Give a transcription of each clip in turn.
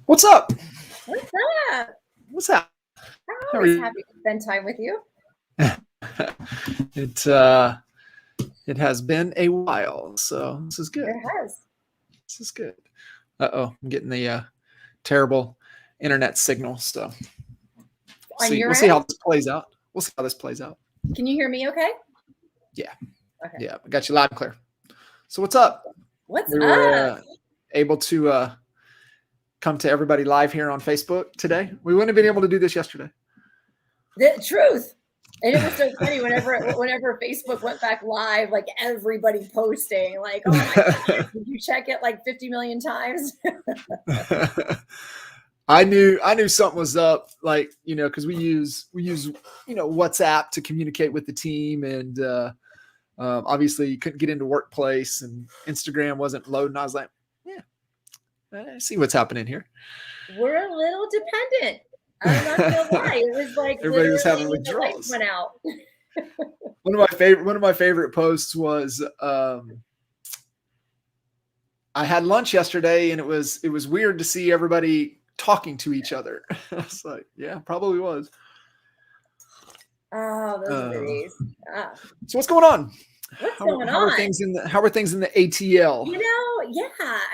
What's up? What's up? What's up? I'm always happy to spend time with you. It has been a while, so this is good. It has. This is good. I'm getting the terrible internet signal. So we'll see how this plays out. We'll see how this plays out. Can you hear me okay? Yeah. Okay. Yeah, I got you loud and clear. So what's up? What's up? We were able to come to everybody live here on Facebook today. We wouldn't have been able to do this yesterday. The truth. And it was so funny whenever Facebook went back live, like everybody posting, like, oh my God, did you check it like 50 million times? I knew something was up, like, because we use WhatsApp to communicate with the team, and obviously you couldn't get into Workplace, and Instagram wasn't loading. I was like, I see what's happening here. We're a little dependent. I'm not gonna lie. It was like everybody was having withdrawals. The lights went out. One of my favorite posts was I had lunch yesterday, and it was weird to see everybody talking to each other. I was like, yeah, probably was. Oh, those days. So what's going on? How are things in the ATL?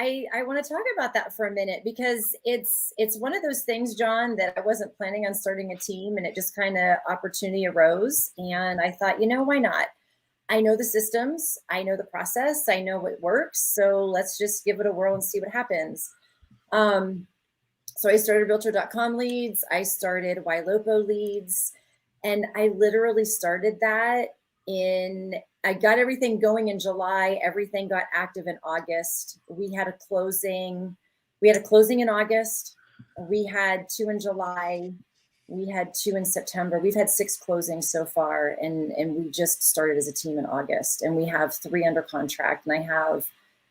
I want to talk about that for a minute, because it's one of those things, John, that I wasn't planning on starting a team, and it just kind of opportunity arose, and I thought, why not? I know the systems, I know the process, I know what works, so let's just give it a whirl and see what happens. So I started Realtor.com leads, I started YLOPO leads, and I literally started that I got everything going in July. Everything got active in August. We had a closing in August. We had 2 in July. We had 2 in September. We've had 6 closings so far, and we just started as a team in August. And we have 3 under contract, and I have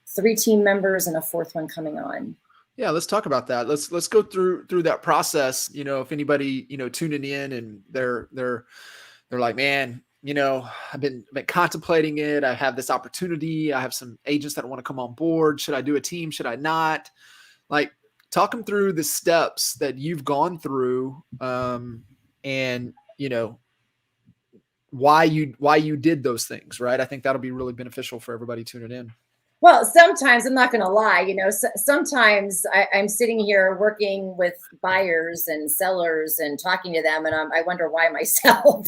3 team members and a 4th one coming on. Yeah, let's talk about that. Let's go through that process. If anybody tuning in and they're like, man, I've been contemplating it. I have this opportunity. I have some agents that want to come on board. Should I do a team? Should I not? Like, talk them through the steps that you've gone through, and why you did those things, right? I think that'll be really beneficial for everybody tuning in. Well, sometimes, I'm not going to lie, sometimes I'm sitting here working with buyers and sellers and talking to them, and I wonder why myself.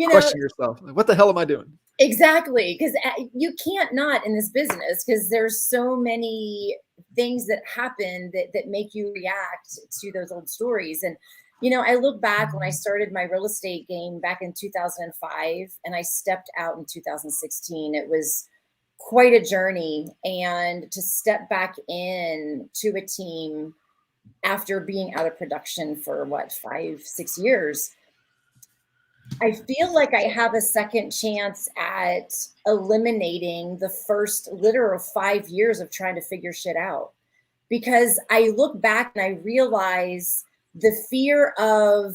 Question yourself, what the hell am I doing? Exactly, because you can't not in this business, because there's so many things that happen that make you react to those old stories. And I look back when I started my real estate game back in 2005, and I stepped out in 2016. It was quite a journey. And to step back in to a team after being out of production for 5-6 years, I feel like I have a second chance at eliminating the first literal 5 years of trying to figure shit out. Because I look back and I realize the fear of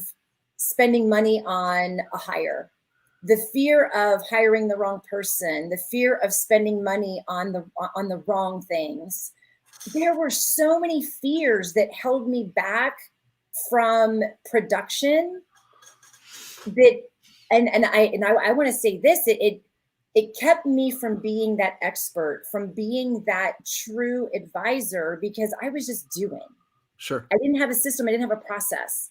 spending money on a hire, the fear of hiring the wrong person, the fear of spending money on the wrong things. There were so many fears that held me back from production that, and I want to say this, it kept me from being that expert, from being that true advisor, because I was just doing. Sure. I didn't have a system. I didn't have a process.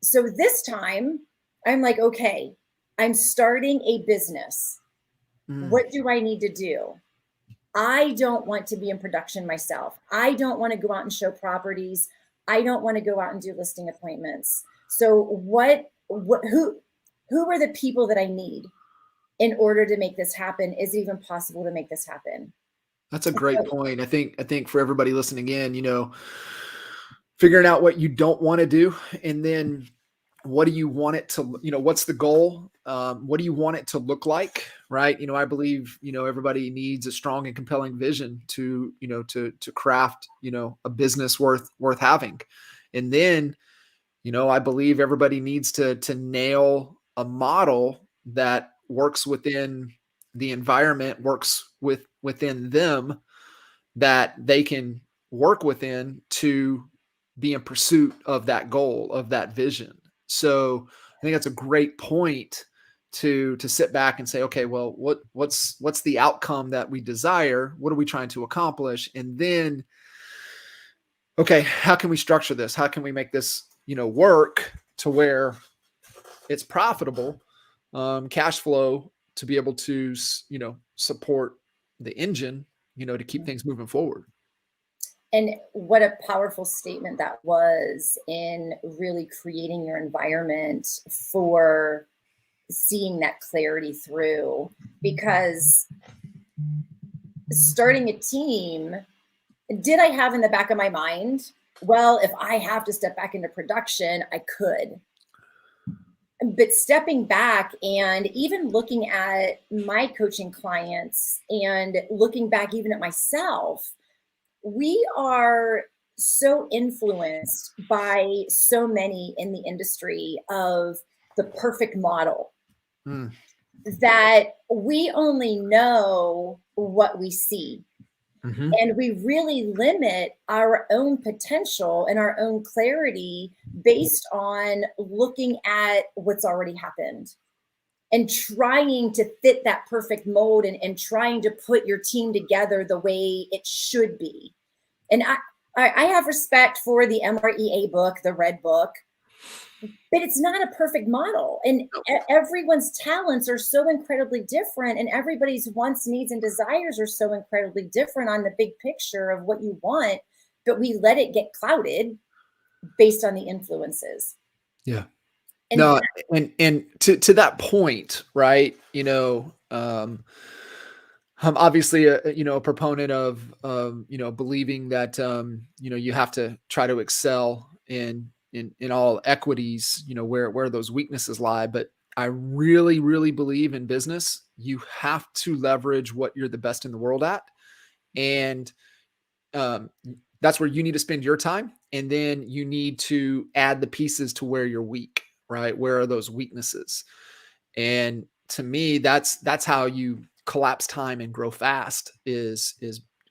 So this time I'm like, okay, I'm starting a business. What do I need to do? I don't want to be in production myself. I don't want to go out and show properties. I don't want to go out and do listing appointments. So who are the people that I need in order to make this happen? Is it even possible to make this happen? That's a great point. I think for everybody listening in, figuring out what you don't want to do, and then what do you want it to, what's the goal? What do you want it to look like? Right. I believe, everybody needs a strong and compelling vision to, to craft, a business worth having. And then, I believe everybody needs to nail a model that works within the environment, works within them, that they can work within to be in pursuit of that goal, of that vision. So I think that's a great point to sit back and say, okay, well, what's the outcome that we desire? What are we trying to accomplish? And then, okay, how can we structure this? How can we make this, work to where it's profitable, cash flow, to be able to, support the engine, to keep things moving forward. And what a powerful statement that was in really creating your environment for seeing that clarity through. Because starting a team, did I have in the back of my mind, well, if I have to step back into production, I could. But stepping back and even looking at my coaching clients and looking back even at myself, we are so influenced by so many in the industry of the perfect model that we only know what we see. Mm-hmm. And we really limit our own potential and our own clarity based on looking at what's already happened and trying to fit that perfect mold and trying to put your team together the way it should be. And I have respect for the NAEA book, the Red Book, but it's not a perfect model. And everyone's talents are so incredibly different, and everybody's wants, needs, and desires are so incredibly different on the big picture of what you want, but we let it get clouded based on the influences. Yeah. And to that point, right? I'm obviously a proponent of believing that you have to try to excel in all equities, where those weaknesses lie. But I really, really believe in business, you have to leverage what you're the best in the world at, and that's where you need to spend your time. And then you need to add the pieces to where you're weak. Right? Where are those weaknesses? And to me, that's how you collapse time and grow fast, is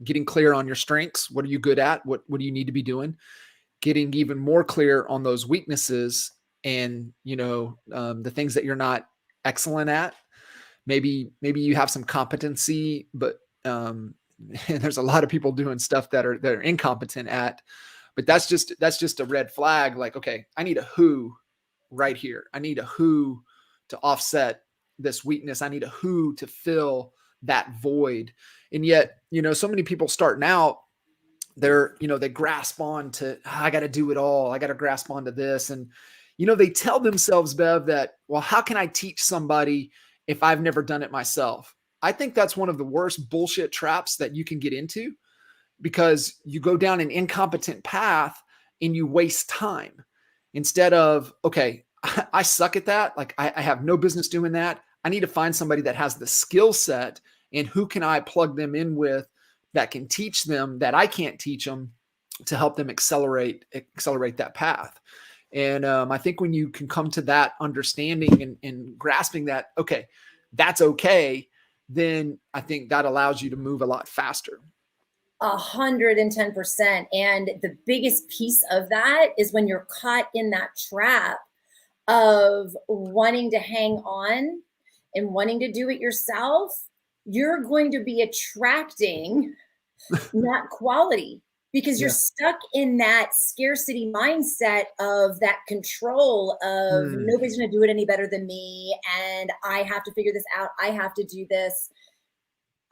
getting clear on your strengths. What are you good at? What do you need to be doing? Getting even more clear on those weaknesses and, the things that you're not excellent at. Maybe you have some competency, but there's a lot of people doing stuff that are incompetent at, but that's just a red flag. Like, okay, I need a who right here. I need a who to offset this weakness. I need a who to fill that void. And yet, so many people starting out, they grasp on to, I got to do it all. I got to grasp onto this. And, they tell themselves, Bev, that, well, how can I teach somebody if I've never done it myself? I think that's one of the worst bullshit traps that you can get into, because you go down an incompetent path and you waste time. Instead of, okay, I suck at that. Like I have no business doing that. I need to find somebody that has the skill set, and who can I plug them in with that can teach them that I can't teach them, to help them accelerate that path. And I think when you can come to that understanding and grasping that, okay, that's okay, then I think that allows you to move a lot faster. 110%. And the biggest piece of that is when you're caught in that trap of wanting to hang on and wanting to do it yourself, you're going to be attracting not quality, because you're stuck in that scarcity mindset of that control of nobody's going to do it any better than me, and I have to figure this out. I have to do this.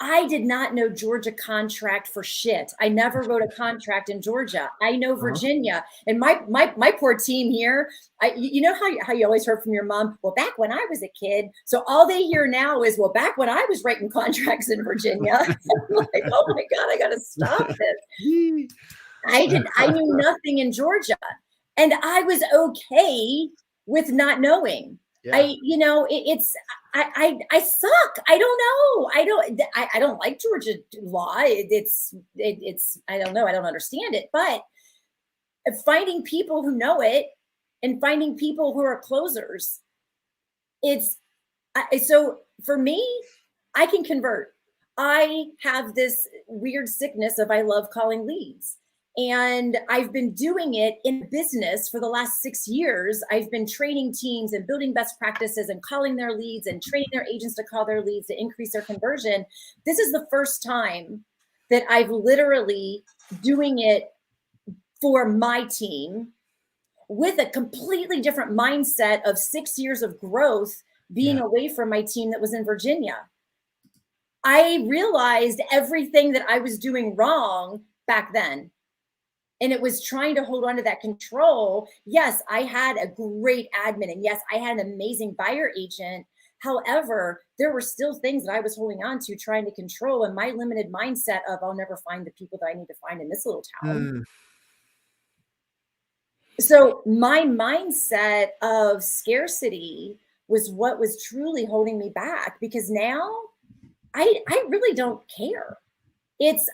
I did not know Georgia contract for shit. I never wrote a contract in Georgia. I know Virginia. And my poor team here, you know how you always heard from your mom, well, back when I was a kid. So all they hear now is, well, back when I was writing contracts in Virginia. I'm like, oh my God, I got to stop this. I knew nothing in Georgia, and I was okay with not knowing. Yeah. I suck. I don't know. I don't like Georgia law. It's I don't know. I don't understand it, but finding people who know it and finding people who are closers, so for me, I can convert. I have this weird sickness of I love calling leads. And I've been doing it in business for the last 6 years. I've been training teams and building best practices and calling their leads and training their agents to call their leads to increase their conversion. This is the first time that I've literally doing it for my team with a completely different mindset of 6 years of growth being away from my team that was in Virginia. I realized everything that I was doing wrong back then. And it was trying to hold on to that control. Yes, I had a great admin. And yes, I had an amazing buyer agent. However, there were still things that I was holding on to, trying to control, and my limited mindset of I'll never find the people that I need to find in this little town. So my mindset of scarcity was what was truly holding me back, because now I really don't care.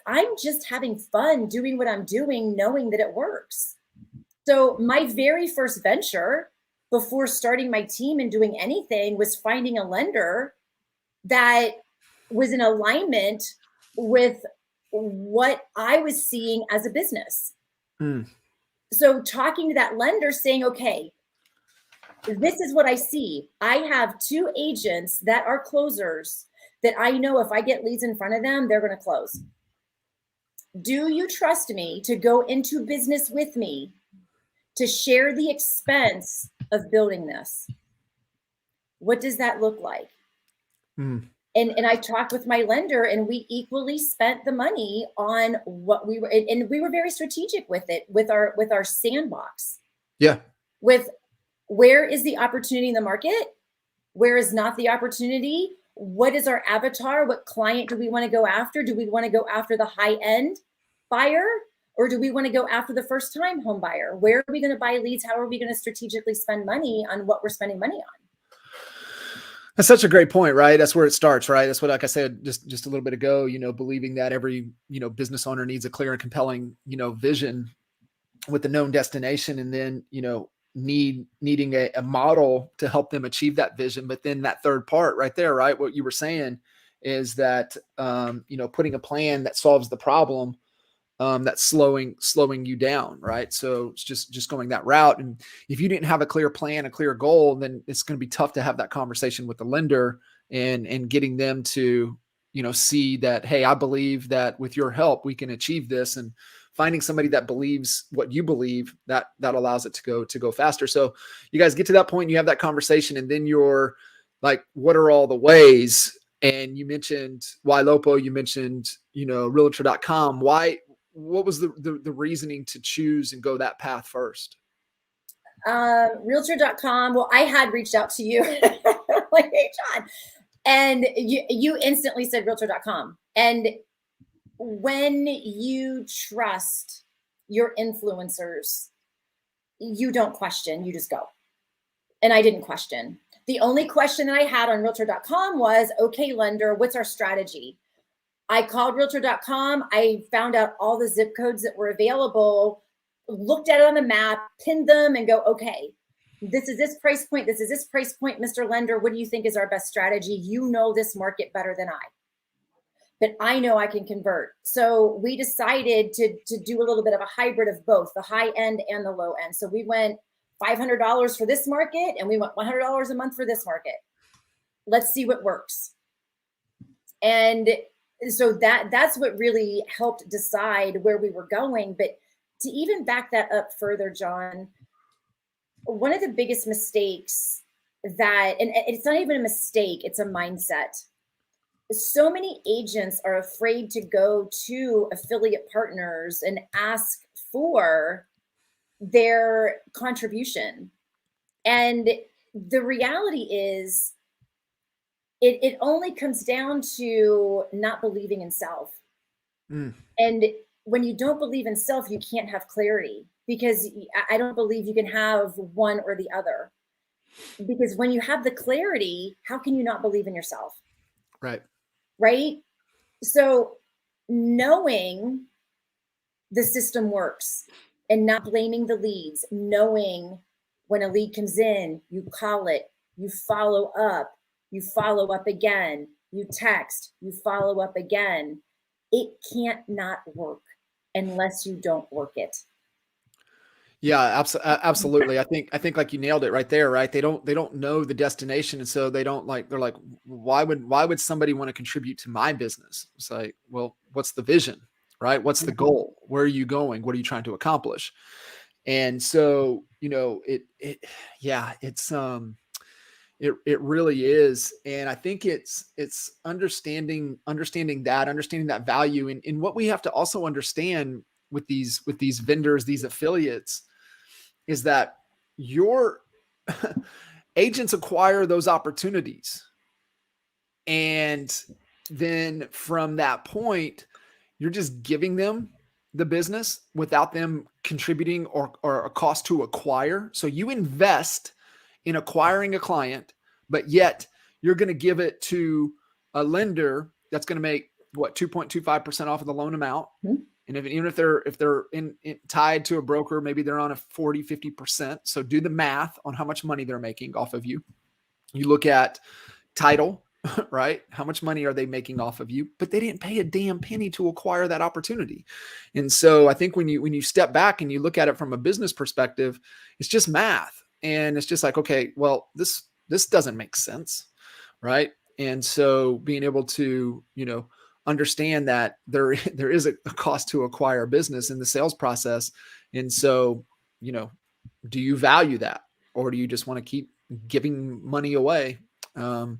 I'm just having fun doing what I'm doing, knowing that it works. So my very first venture before starting my team and doing anything was finding a lender that was in alignment with what I was seeing as a business. So talking to that lender saying, okay, this is what I see. I have 2 agents that are closers that I know if I get leads in front of them, they're going to close. Do you trust me to go into business with me to share the expense of building this? What does that look like? And I talked with my lender, and we equally spent the money on what we were, and we were very strategic with it, with our sandbox. Yeah. With where is the opportunity in the market? Where is not the opportunity? What is our avatar? What client do we want to go after? Do we want to go after the high-end buyer, or do we want to go after the first-time home buyer? Where are we going to buy leads? How are we going to strategically spend money on what we're spending money on? That's such a great point, right? That's where it starts, right? That's what, like I said, just a little bit ago, believing that every, business owner needs a clear and compelling, vision with a known destination, and then, needing a model to help them achieve that vision. But then that third part right there, right? What you were saying is that, putting a plan that solves the problem, that's slowing you down, right? So it's just going that route. And if you didn't have a clear plan, a clear goal, then it's going to be tough to have that conversation with the lender and getting them to, see that, hey, I believe that with your help, we can achieve this. And finding somebody that believes what you believe, that allows it to go faster. So you guys get to that point, you have that conversation, and then you're like, what are all the ways? And you mentioned YLOPO, you mentioned, realtor.com. What was the reasoning to choose and go that path first? Realtor.com. Well, I had reached out to you like, hey, John, and you instantly said realtor.com. And when you trust your influencers, you don't question, you just go. And I didn't question. The only question that I had on realtor.com was, okay, lender, what's our strategy? I called realtor.com. I found out all the zip codes that were available, looked at it on the map, pinned them, and go, okay, this is this price point. This is this price point. Mr. Lender, what do you think is our best strategy? You know this market better than I, but I know I can convert. So we decided to do a little bit of a hybrid of both the high end and the low end. So we went $500 for this market, and we went $100 a month for this market. Let's see what works. And so that's what really helped decide where we were going. But to even back that up further, John, one of the biggest mistakes and it's not even a mistake, it's a mindset. So many agents are afraid to go to affiliate partners and ask for their contribution. And the reality is, it only comes down to not believing in self. And when you don't believe in self, you can't have clarity, because I don't believe you can have one or the other. Because when you have the clarity, how can you not believe in yourself? Right. Right. So knowing the system works and not blaming the leads, knowing when a lead comes in, you call it, you follow up again, you text, you follow up again. It can't not work unless you don't work it. Yeah, absolutely. I think like you nailed it right there, right? They don't know the destination. And so they're like, why would somebody want to contribute to my business? It's like, well, what's the vision, right? What's the goal? Where are you going? What are you trying to accomplish? And so, it really is. And I think it's understanding that value. And what we have to also understand with these vendors, these affiliates, is that your agents acquire those opportunities. And then from that point, you're just giving them the business without them contributing or a cost to acquire. So you invest in acquiring a client, but yet you're going to give it to a lender that's going to make 2.25% off of the loan amount. Mm-hmm. And even if they're tied to a broker, maybe they're on a 40-50%. So do the math on how much money they're making off of you. You look at title, right? How much money are they making off of you? But they didn't pay a damn penny to acquire that opportunity. And so I think when you step back and you look at it from a business perspective, it's just math. And it's just like, okay, well, this doesn't make sense, right? And so being able to, understand that there is a cost to acquire a business in the sales process. And so, do you value that, or do you just want to keep giving money away? You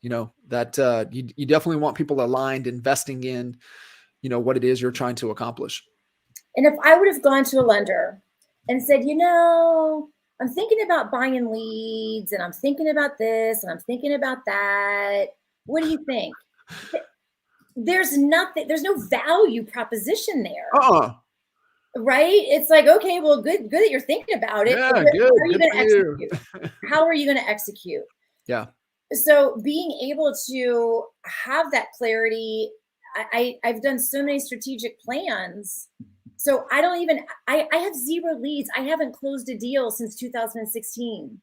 definitely want people aligned, investing in, what it is you're trying to accomplish. And if I would have gone to a lender and said, I'm thinking about buying leads, and I'm thinking about this, and I'm thinking about that, what do you think? There's no value proposition there. Right? It's like, okay, well, good that you're thinking about it. Yeah, good. How are you going to execute? Yeah. So being able to have that clarity, I've done so many strategic plans. So I have 0 leads. I haven't closed a deal since 2016.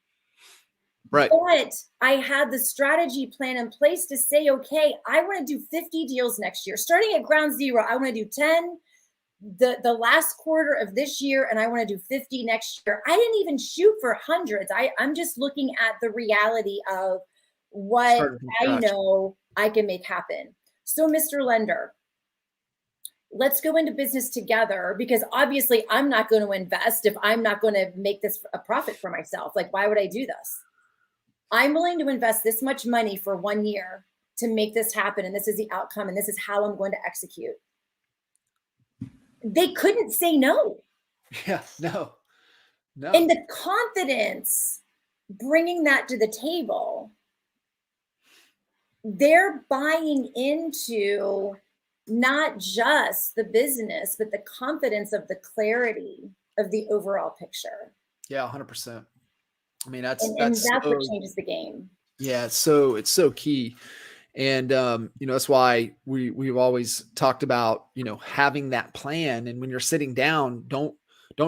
Right. But I had the strategy plan in place to say, okay, I want to do 50 deals next year. Starting at ground zero, I want to do 10 the last quarter of this year, and I want to do 50 next year. I didn't even shoot for hundreds. I'm just looking at the reality of what I know I can make happen. So, Mr. Lender, let's go into business together, because obviously I'm not going to invest if I'm not going to make this a profit for myself. Like, why would I do this? I'm willing to invest this much money for 1 year to make this happen. And this is the outcome. And this is how I'm going to execute. They couldn't say no. Yeah, no. And the confidence, bringing that to the table, they're buying into not just the business, but the confidence of the clarity of the overall picture. Yeah, 100%. I mean, that's what changes the game. Yeah, it's so key. And that's why we've always talked about, having that plan. And when you're sitting down, don't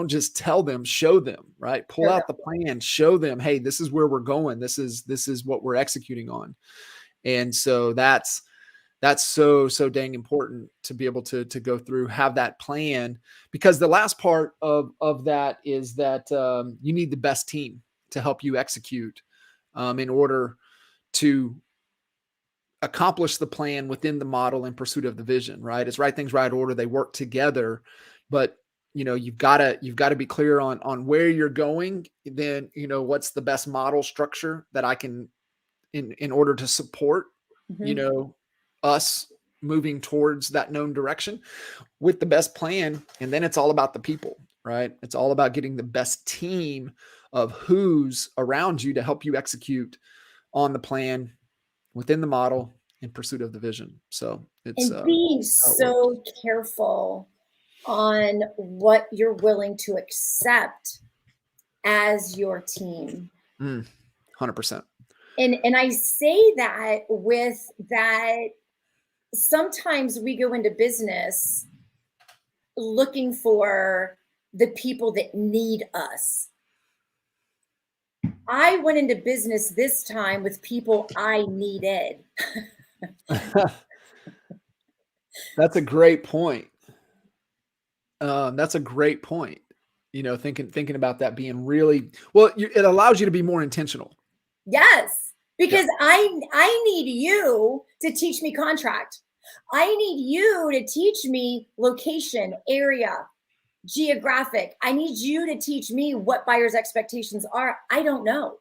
just tell them, show them, right? Pull out the plan, show them, hey, this is where we're going. This is what we're executing on. And so that's so dang important to be able to go through, have that plan, because the last part of that is that you need the best team to help you execute in order to accomplish the plan within the model in pursuit of the vision, right? It's right things, right order. They work together, but you've got to be clear on where you're going. Then, what's the best model structure that I can, in order to support, us moving towards that known direction with the best plan. And then it's all about the people, right? It's all about getting the best team of who's around you to help you execute on the plan within the model in pursuit of the vision. So it's being so careful on what you're willing to accept as your team. 100%. And I say that with that sometimes we go into business looking for the people that need us. I went into business this time with people I needed. That's a great point. That's a great point. You know, thinking about that being really well, it allows you to be more intentional. Yes, because I need you to teach me contract. I need you to teach me location, area, geographic. I need you to teach me what buyers' expectations are. I don't know.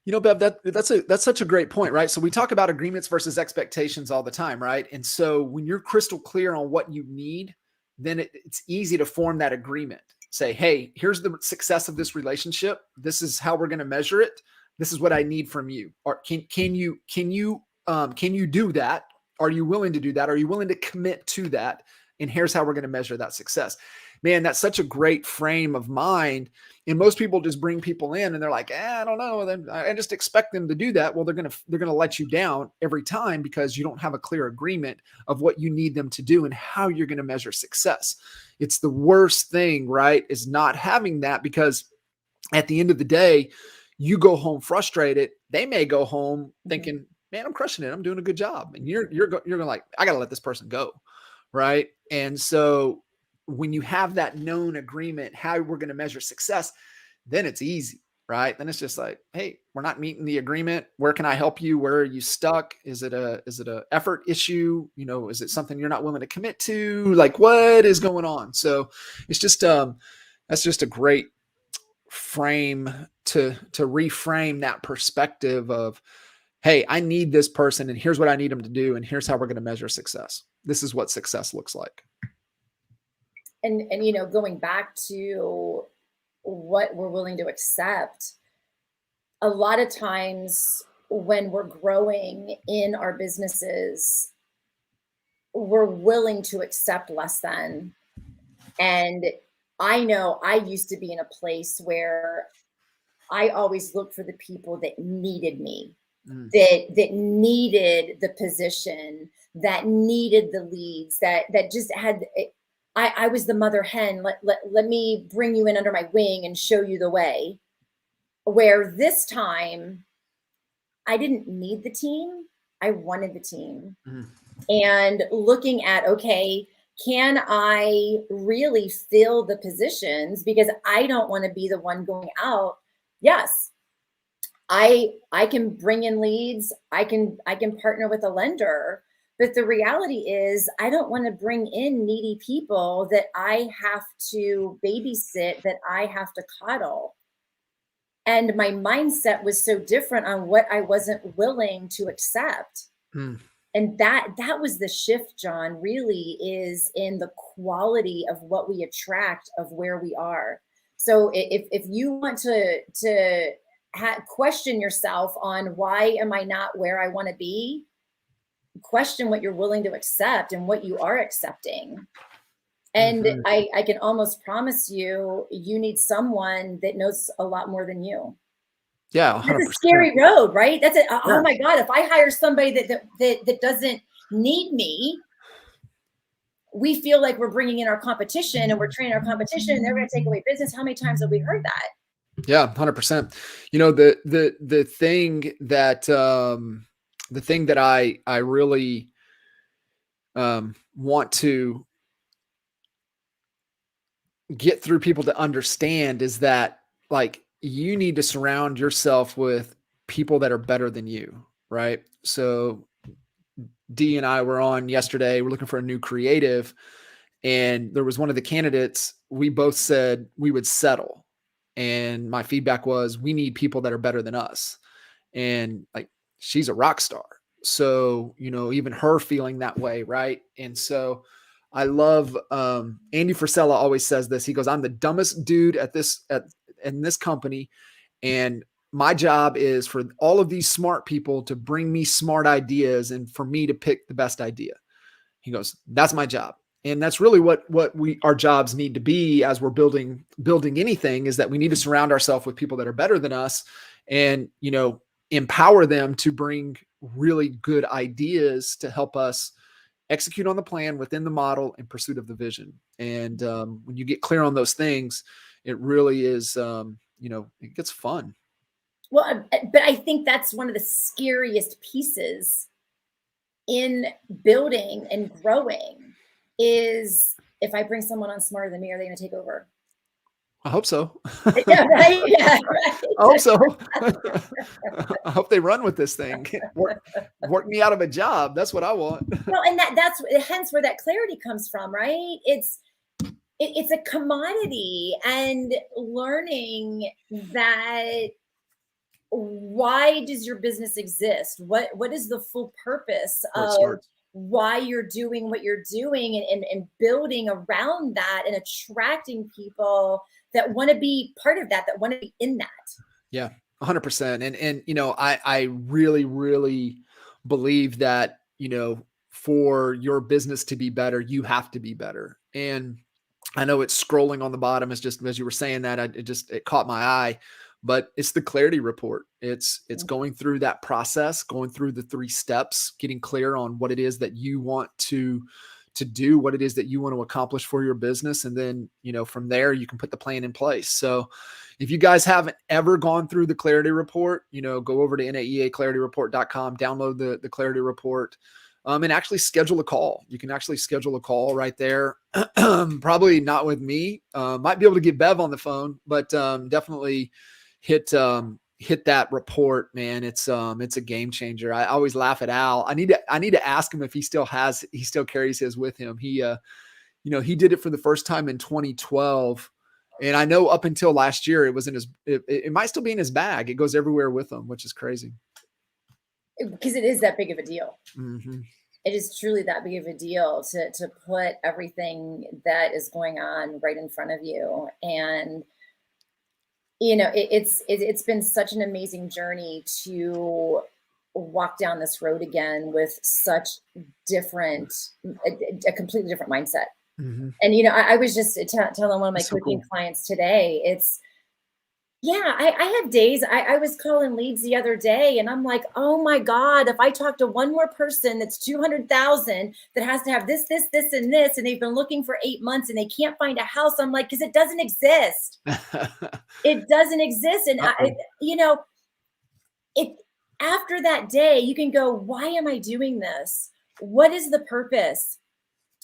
You know, Bev, that's such a great point, right? So we talk about agreements versus expectations all the time, right? And so when you're crystal clear on what you need, then it's easy to form that agreement. Say, hey, here's the success of this relationship. This is how we're going to measure it. This is what I need from you. Or can you do that? Are you willing to do that? Are you willing to commit to that? And here's how we're going to measure that success. Man, that's such a great frame of mind. And most people just bring people in and they're like, I don't know. I just expect them to do that. Well, they're going to let you down every time because you don't have a clear agreement of what you need them to do and how you're going to measure success. It's the worst thing, right? Is not having that, because at the end of the day, you go home frustrated. They may go home thinking, man, I'm crushing it. I'm doing a good job. And you're going like, I got to let this person go. Right. And so when you have that known agreement, how we're going to measure success, then it's easy, right? Then it's just like, hey, we're not meeting the agreement. Where can I help you? Where are you stuck? Is it a effort issue? You know, is it something you're not willing to commit to? Like, what is going on? So it's just, that's just a great frame to reframe that perspective of, hey, I need this person and here's what I need them to do. And here's how we're going to measure success. This is what success looks like. And you know, going back to what we're willing to accept, a lot of times when we're growing in our businesses, we're willing to accept less than. And I know I used to be in a place where I always looked for the people that needed me, that needed the position, that needed the leads, that just had. I was the mother hen. Let me bring you in under my wing and show you the way. Where this time, I didn't need the team. I wanted the team. And looking at, okay, can I really fill the positions? Because I don't want to be the one going out. Yes, I can bring in leads. I can partner with a lender. But the reality is, I don't want to bring in needy people that I have to babysit, that I have to coddle. And my mindset was so different on what I wasn't willing to accept. And that was the shift, John, really is in the quality of what we attract, of where we are. So if you want to question yourself on why am I not where I want to be, question what you're willing to accept and what you are accepting. And I can almost promise you, you need someone that knows a lot more than you. Yeah, 100%. That's a scary road, right? That's oh my God, if I hire somebody that doesn't need me, we feel like we're bringing in our competition and we're training our competition and they're going to take away business. How many times have we heard that? Yeah, 100%. You know, the thing that I really want to get through people to understand is that, like, you need to surround yourself with people that are better than you, right? So Dee and I were on yesterday. We're looking for a new creative, and there was one of the candidates. We both said we would settle, and my feedback was, we need people that are better than us. And like, she's a rock star. So, you know, even her feeling that way. Right. And so I love, Andy Frisella always says this. He goes, I'm the dumbest dude in this company. And my job is for all of these smart people to bring me smart ideas and for me to pick the best idea. He goes, that's my job. And that's really what our jobs need to be as we're building anything, is that we need to surround ourselves with people that are better than us, and, you know, empower them to bring really good ideas to help us execute on the plan within the model in pursuit of the vision. And when you get clear on those things, it really is, you know, it gets fun. Well, but I think that's one of the scariest pieces in building and growing, is if I bring someone on smarter than me, are they going to take over? I hope so. Yeah, right. Yeah, right. I hope so. I hope they run with this thing. Work me out of a job. That's what I want. Well, and that's hence where that clarity comes from, right? It's a commodity, and learning that, why does your business exist? What is the full purpose of why you're doing what you're doing, and building around that, and attracting people that want to be part of that want to be in that. Yeah, 100%. And, you know, I really, really believe that, you know, for your business to be better, you have to be better. And I know it's scrolling on the bottom. It's just, as you were saying that, it caught my eye, but it's the clarity report. It's going through that process, going through the 3 steps, getting clear on what it is that you want to do, what it is that you want to accomplish for your business. And then, you know, from there, you can put the plan in place. So if you guys haven't ever gone through the clarity report, you know, go over to NAEAClarityReport.com, download the clarity report, and actually schedule a call. You can actually schedule a call right there. Probably not with me. Might be able to get Bev on the phone, but definitely hit that report, man. It's a game changer. I always laugh at Al. I need to ask him if he still carries his with him. He, you know, he did it for the first time in 2012. And I know up until last year, it was in his, it might still be in his bag. It goes everywhere with him, which is crazy. Because it is that big of a deal. Mm-hmm. It is truly that big of a deal to put everything that is going on right in front of you. And, you know, it's been such an amazing journey to walk down this road again with such a completely different mindset. Mm-hmm. And, you know, I was just telling one of my coaching clients today, I have days. I was calling leads the other day, and I'm like, oh my God, if I talk to one more person that's 200,000 that has to have this, and this, and they've been looking for 8 months and they can't find a house. I'm like, because it doesn't exist. It doesn't exist. And you know, after that day, you can go, why am I doing this? What is the purpose?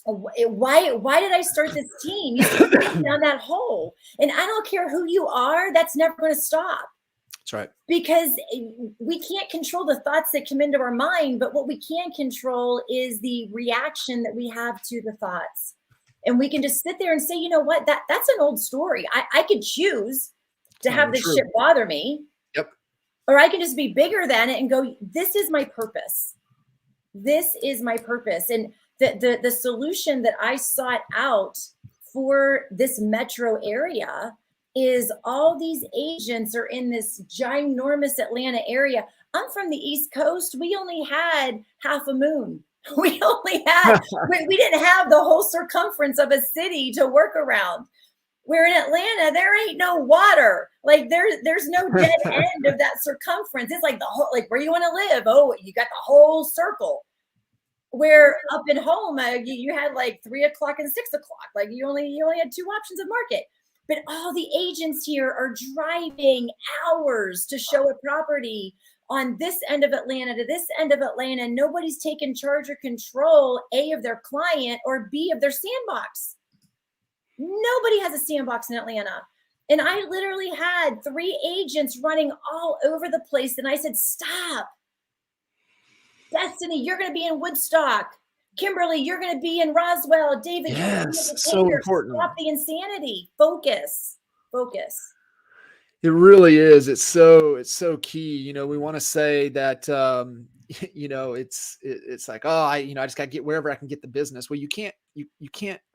Why did I start this team? You start down that hole, and I don't care who you are. That's never going to stop. That's right. Because we can't control the thoughts that come into our mind, but what we can control is the reaction that we have to the thoughts. And we can just sit there and say, you know what, that's an old story. I could choose to have this shit bother me. Yep. Or I can just be bigger than it and go, this is my purpose. This is my purpose. And the solution that I sought out for this metro area is all these agents are in this ginormous Atlanta area. I'm from the East Coast. We only had half a moon. We only had, we didn't have the whole circumference of a city to work around. Where in Atlanta, there ain't no water. Like there's no dead end of that circumference. It's like the whole, like where you want to live. Oh, you got the whole circle. Where up at home, you had like 3 o'clock and 6 o'clock. Like you only had 2 options of market. But all the agents here are driving hours to show a property on this end of Atlanta to this end of Atlanta. Nobody's taking charge or control, A, of their client, or B, of their sandbox. Nobody has a sandbox in Atlanta. And I literally had 3 agents running all over the place. And I said, stop. Destiny, you're going to be in Woodstock. Kimberly, you're going to be in Roswell. David, yes, so important. Stop the insanity. Focus. It really is. It's so key. You know, we want to say that, you know, it's like, oh, I just got to get wherever I can get the business. Well, you can't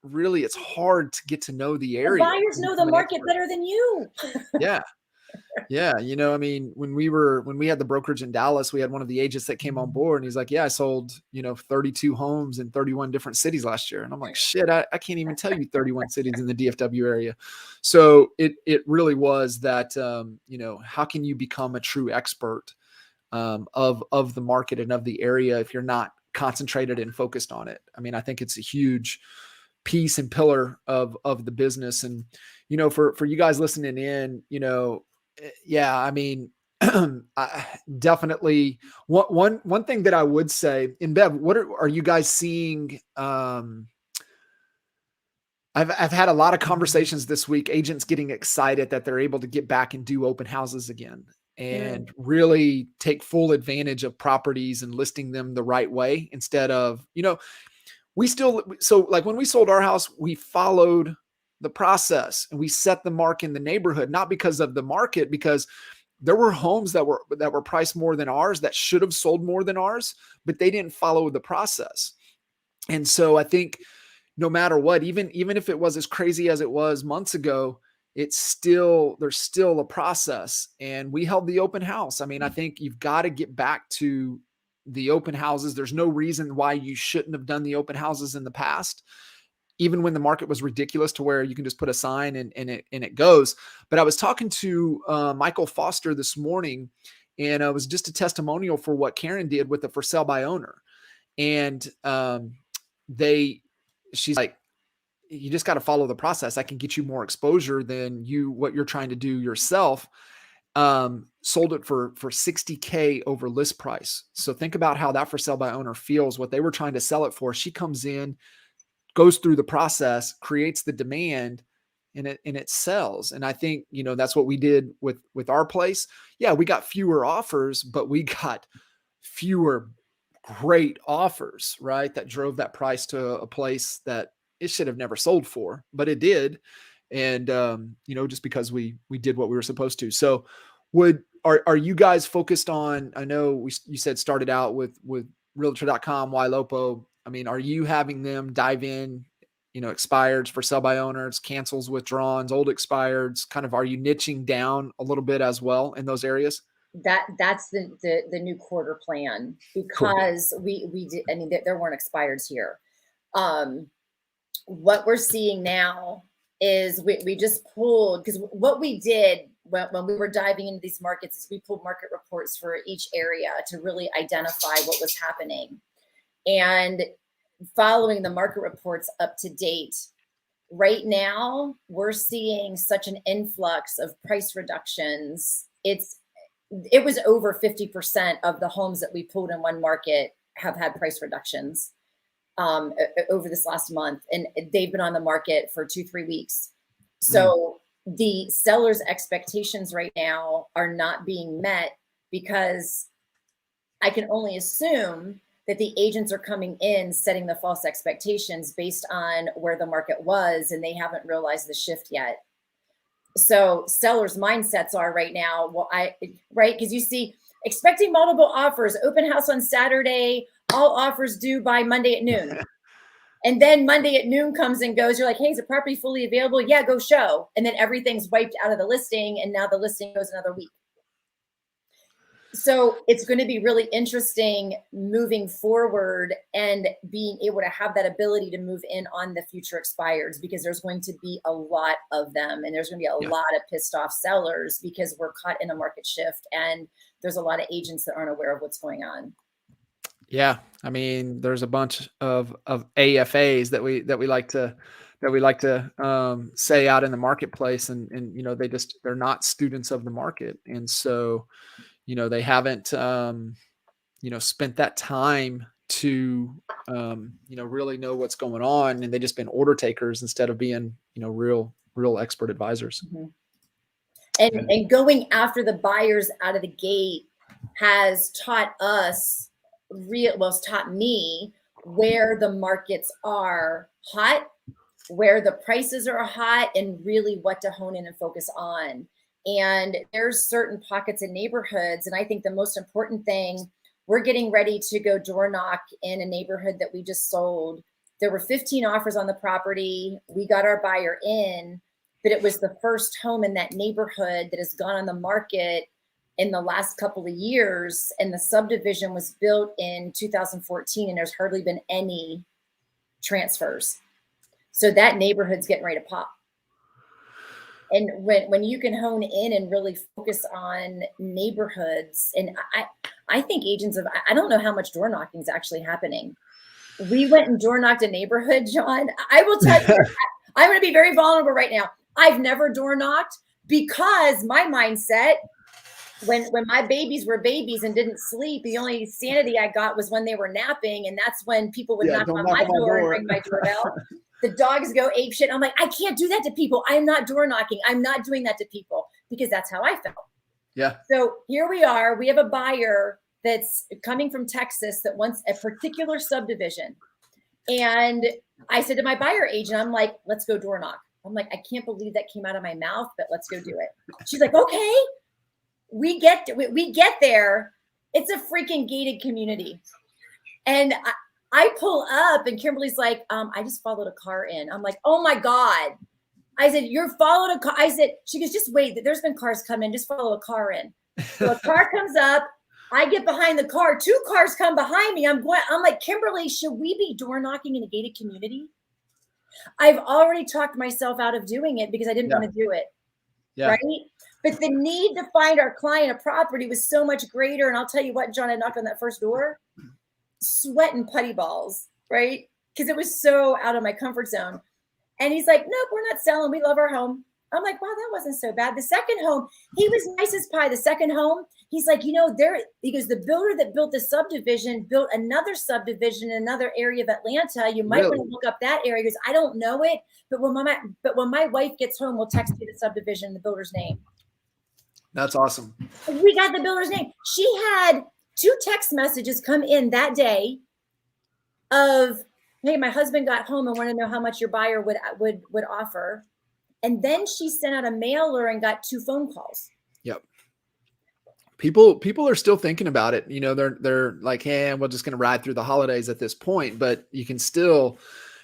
really, it's hard to get to know the area. The buyers know the market better than you. Yeah. Yeah. I mean, when we had the brokerage in Dallas, we had one of the agents that came on board and he's like, yeah, I sold, 32 homes in 31 different cities last year. And I'm like, shit, I can't even tell you 31 cities in the DFW area. So it really was that, how can you become a true expert, of the market and of the area if you're not concentrated and focused on it? I mean, I think it's a huge piece and pillar of the business. And, for you guys listening in, yeah, I mean, I definitely one thing that I would say in Bev, what are you guys seeing? I've had a lot of conversations this week, agents getting excited that they're able to get back and do open houses again and really take full advantage of properties and listing them the right way instead of, so like when we sold our house, we followed the process and we set the mark in the neighborhood, not because of the market, because there were homes that were priced more than ours that should have sold more than ours, but they didn't follow the process. And so I think no matter what, even if it was as crazy as it was months ago, there's still a process. And we held the open house. I mean, I think you've got to get back to the open houses. There's no reason why you shouldn't have done the open houses in the past, even when the market was ridiculous to where you can just put a sign and it goes. But I was talking to Michael Foster this morning, and it was just a testimonial for what Karen did with the for sale by owner. And she's like, you just got to follow the process. I can get you more exposure than what you're trying to do yourself. Sold it for $60K over list price. So think about how that for sale by owner feels, what they were trying to sell it for. She comes in, goes through the process, creates the demand, and it sells. And I think, that's what we did with our place. Yeah, we got fewer offers, but we got fewer great offers, right? That drove that price to a place that it should have never sold for, but it did. And, just because we did what we were supposed to. So are you guys focused on, I know you said started out with realtor.com, YLOPO. I mean, are you having them dive in, expireds for sell by owners, cancels, withdrawals, old expireds, kind of, are you niching down a little bit as well in those areas? That's the new quarter plan, because cool. we did, I mean, there weren't expireds here. What we're seeing now is we just pulled, because what we did when we were diving into these markets is we pulled market reports for each area to really identify what was happening. And following the market reports up to date, right now, we're seeing such an influx of price reductions. It was over 50% of the homes that we pulled in one market have had price reductions over this last month. And they've been on the market for 2-3 weeks. So the sellers' expectations right now are not being met, because I can only assume that the agents are coming in setting the false expectations based on where the market was, and they haven't realized the shift yet. So sellers' mindsets are right now, right? Because you see expecting multiple offers, open house on Saturday, all offers due by Monday at noon. And then Monday at noon comes and goes. You're like, hey, is the property fully available? Yeah, go show. And then everything's wiped out of the listing, and now the listing goes another week. So it's going to be really interesting moving forward and being able to have that ability to move in on the future expireds, because there's going to be a lot of them, and there's going to be a lot of pissed off sellers because we're caught in a market shift, and there's a lot of agents that aren't aware of what's going on. Yeah, I mean, there's a bunch of AFAs that we like to say out in the marketplace, and they're not students of the market, and so they haven't spent that time to really know what's going on, and they just been order takers instead of being real expert advisors. And going after the buyers out of the gate has taught us. It's taught me where the markets are hot, where the prices are hot, and really what to hone in and focus on. And there's certain pockets in neighborhoods. And I think the most important thing, we're getting ready to go door knock in a neighborhood that we just sold. There were 15 offers on the property. We got our buyer in. but it was the first home in that neighborhood that has gone on the market in the last couple of years. And the subdivision was built in 2014, and there's hardly been any transfers. So that neighborhood's getting ready to pop. And when you can hone in and really focus on neighborhoods, and I think agents of, I don't know how much door knocking is actually happening. We went and door knocked a neighborhood, John. I will tell you, I'm going to be very vulnerable right now. I've never door knocked because my mindset, when my babies were babies and didn't sleep, the only sanity I got was when they were napping. And that's when people would knock on my door and ring my doorbell. The dogs go ape shit. I'm like, I can't do that to people. I'm not door knocking. I'm not doing that to people, because that's how I felt. Yeah. So here we are. We have a buyer that's coming from Texas that wants a particular subdivision. And I said to my buyer agent, I'm like, let's go door knock. I'm like, I can't believe that came out of my mouth, but let's go do it. She's like, okay. We get there. It's a freaking gated community. And I pull up and Kimberly's like, I just followed a car in. I'm like, oh my God. I said, you're followed a car. I said, she goes, just wait, there's been cars come in, just follow a car in. So a car comes up, I get behind the car, 2 cars come behind me. I'm like, Kimberly, should we be door knocking in a gated community? I've already talked myself out of doing it because I didn't want to do it. Yeah. Right. But the need to find our client a property was so much greater. And I'll tell you what, John, I knocked on that first door, sweat and putty balls, right? Because it was so out of my comfort zone. And he's like, nope, we're not selling. We love our home. I'm like, wow, that wasn't so bad. The second home, he was nice as pie. The second home, he's like, he goes, the builder that built the subdivision built another subdivision in another area of Atlanta. You might want to look up that area. He goes, I don't know it, but when my wife gets home, we'll text you the subdivision and the builder's name. That's awesome. We got the builder's name. She had 2 text messages come in that day of, hey, my husband got home and want to know how much your buyer would offer. And then she sent out a mailer and got 2 phone calls. Yep. People are still thinking about it. You know, they're like, hey, we're just going to ride through the holidays at this point, but you can still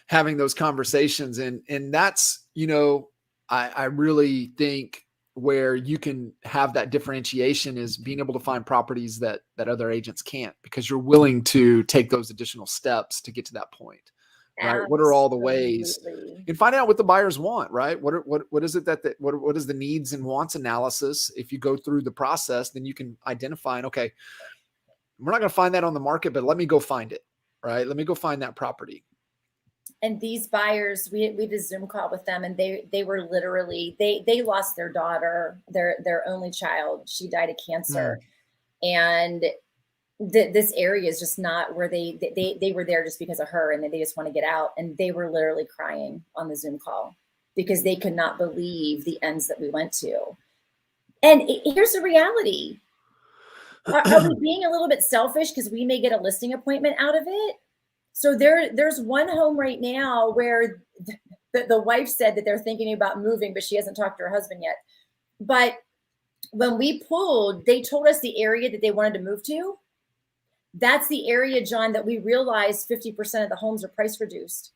having those conversations. And that's, you know, I really think where you can have that differentiation is being able to find properties that other agents can't, because you're willing to take those additional steps to get to that point. Right. Absolutely. What are all the ways, and find out what the buyers want, right? What is it what is the needs and wants analysis? If you go through the process, then you can identify, okay, we're not going to find that on the market, but let me go find it. Right. Let me go find that property. And these buyers, we did a Zoom call with them, and they were literally, they lost their daughter, their only child. She died of cancer. And this area is just not where they were there just because of her, and they just want to get out. And they were literally crying on the Zoom call because they could not believe the ends that we went to. And here's the reality. Are we being a little bit selfish because we may get a listing appointment out of it? So there's one home right now where the wife said that they're thinking about moving, but she hasn't talked to her husband yet. But when we pulled, they told us the area that they wanted to move to. That's the area, John, that we realized 50% of the homes are price reduced.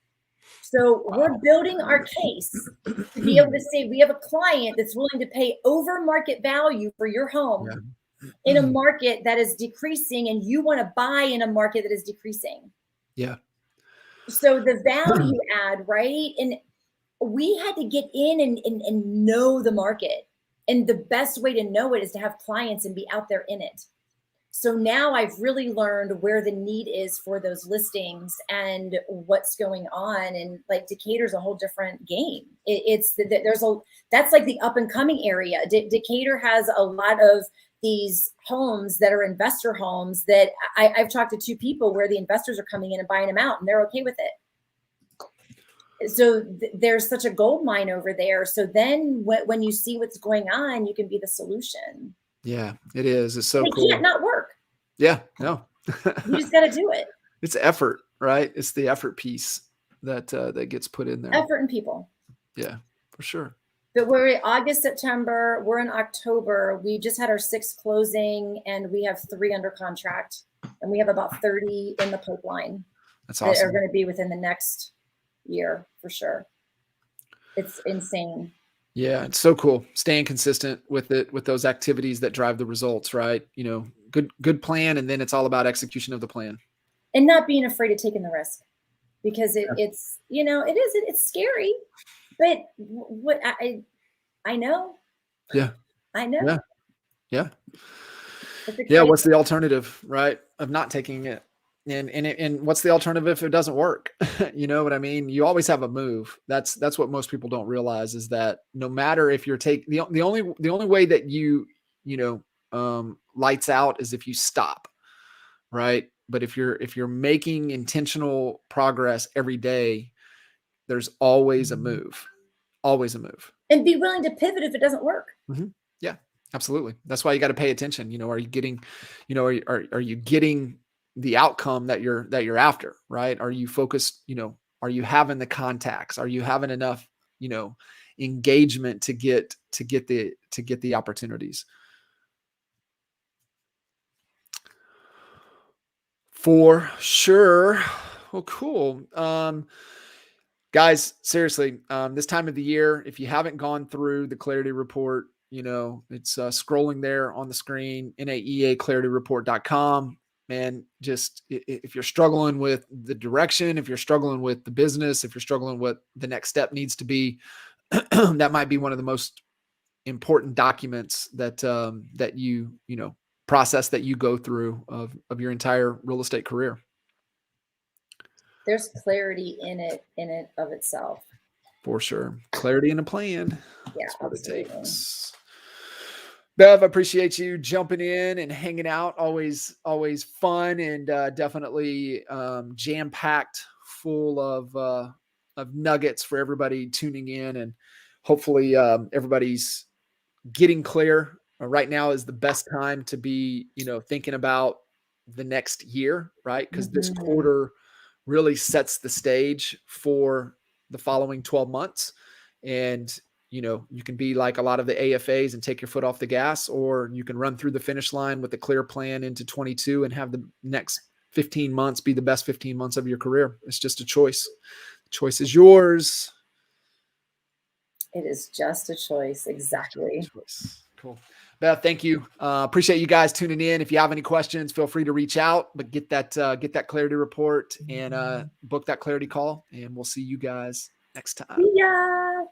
So we're building our case to be able to say we have a client that's willing to pay over market value for your home in a market that is decreasing, and you want to buy in a market that is decreasing. Yeah. So the value add, right? And we had to get in and know the market. And the best way to know it is to have clients and be out there in it. So now I've really learned where the need is for those listings and what's going on. And like Decatur's a whole different game. That's like the up and coming area. Decatur has a lot of these homes that are investor homes that I've talked to 2 people where the investors are coming in and buying them out, and they're okay with it. So there's such a gold mine over there. So then when you see what's going on, you can be the solution. Yeah, it is. It's so cool. It can't not work. Yeah, no. You just got to do it. It's effort, right? It's the effort piece that gets put in there. Effort and people. Yeah, for sure. But we're in August, September. We're in October. We just had our 6th closing, and we have 3 under contract, and we have about 30 in the pipeline. That's awesome. That are going to be within the next year for sure. It's insane. Yeah, it's so cool. Staying consistent with it, with those activities that drive the results, right? Good plan, and then it's all about execution of the plan. And not being afraid of taking the risk, because it's, it's scary, but what I know, Yeah. I know. Yeah. Yeah. It's Yeah. exciting. What's the alternative, right? Of not taking it. And what's the alternative if it doesn't work? You know what I mean? You always have a move. That's what most people don't realize, is that no matter if you're the only way that lights out is if you stop, right? But if you're making intentional progress every day, there's always a move. Always a move. And be willing to pivot if it doesn't work. Mm-hmm. Yeah, absolutely. That's why you got to pay attention. Are you getting, are you getting the outcome that you're after, right? Are you focused, are you having the contacts? Are you having enough, engagement to get the opportunities? For sure. Well, cool. Guys, seriously, this time of the year, if you haven't gone through the clarity report, it's scrolling there on the screen, NAEAClarityReport.com. Man, just if you're struggling with the direction, if you're struggling with the business, if you're struggling with the next step needs to be, that might be one of the most important documents that you process that you go through of your entire real estate career. There's clarity in it of itself. For sure. Clarity and a plan. Yeah, That's what absolutely. it takes. Bev, I appreciate you jumping in and hanging out. Always fun, and definitely jam-packed full of nuggets for everybody tuning in. And hopefully everybody's getting clear. Right now is the best time to be, thinking about the next year, right? Because this quarter really sets the stage for the following 12 months. And, you can be like a lot of the AFAs and take your foot off the gas, or you can run through the finish line with a clear plan into 22 and have the next 15 months be the best 15 months of your career. It's just a choice. The choice is yours. It is just a choice. Exactly. Cool. Beth, thank you. Appreciate you guys tuning in. If you have any questions, feel free to reach out, but get that clarity report and book that clarity call, and we'll see you guys next time. Yeah.